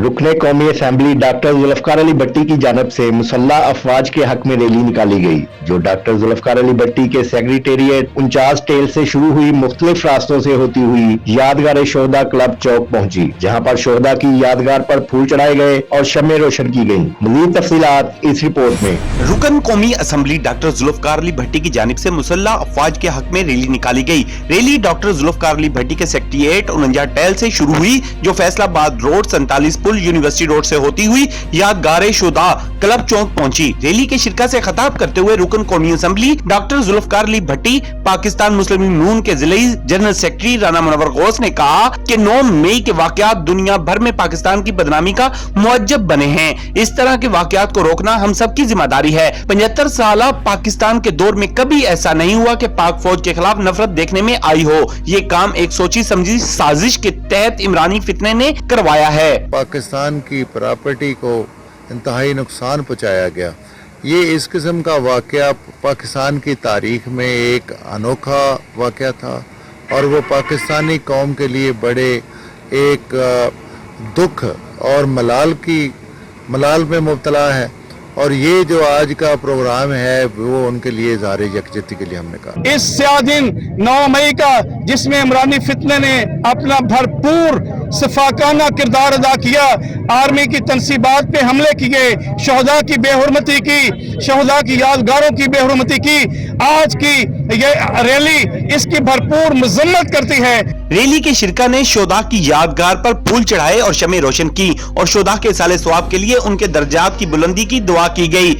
रुकने कौमी assembly doctor Zulfikar Ali भट्टी की जानब से मुसल्लह अफवाज के हक में रैली निकाली गई, जो डॉक्टर जुल्फकार अली भट्टी के सेक्रेटेरिएट 49 टेल से शुरू हुई मुख्तलिफ रास्तों से होती हुई यादगार शोहदा क्लब चौक पहुंची, जहां पर शोहदा की यादगार पर फूल चढ़ाए गए और शम्में रोशन की गयी। मज़ीद तफसीलात इस रिपोर्ट में। रुकन कौमी असम्बली डॉक्टर जुल्फकार अली भट्टी की जानिब से मुसल्लह अफवाज के हक में रैली निकाली गई। रैली डॉक्टर जुल्फकार अली भट्टी के सेक्रेटेरिएट 49 टेल से शुरू हुई, जो फैसलाबाद रोड 47 पुल यूनिवर्सिटी रोड से होती हुई यादगार शोहदा क्लब चौक पहुंची। रैली के शिरका से खिताब करते हुए रुकन कौमी असम्बली डॉक्टर जुल्फकार अली भट्टी पाकिस्तान मुस्लिम लीग नून के जिले जनरल सेक्रेटरी राना मुनव्वर गौस ने कहा कि 9 मई के वाकयात दुनिया भर में पाकिस्तान की बदनामी का मुअज्जब बने हैं। इस तरह के वाकयात को रोकना हम सबकी जिम्मेदारी है। 75 साल पाकिस्तान के दौर में कभी ऐसा नहीं हुआ कि पाक फौज के खिलाफ नफरत देखने में आई हो। ये काम एक सोची समझी साजिश के तहत इमरानी फितने ने करवाया है। पाकिस्तान की प्रॉपर्टी को इंतहाई नुकसान पहुंचाया गया। ये इस किस्म का वाकया पाकिस्तान की तारीख में एक अनोखा वाकया था और वो पाकिस्तानी कौम के लिए बड़े एक दुख और मलाल में मुब्तला है। और ये जो आज का प्रोग्राम है वो उनके लिए इज़हार यकजहती के लिए हमने कहा। इस स्याह दिन 9 मई का, जिसमें इमरानी फितने ने अपना भरपूर सफाकाना किरदार अदा किया, आर्मी की तनसीबात पे हमले किए, शोहदा की बेहुरमती की, शोहदा की यादगारों की बेहुरमती की, आज की ये रैली इसकी भरपूर मजम्मत करती है। रैली के शिरका ने शोहदा की यादगार पर फूल चढ़ाए और शम्में रोशन की और शोहदा के साले सवाब के लिए उनके दर्जात की बुलंदी की दुआ की गई।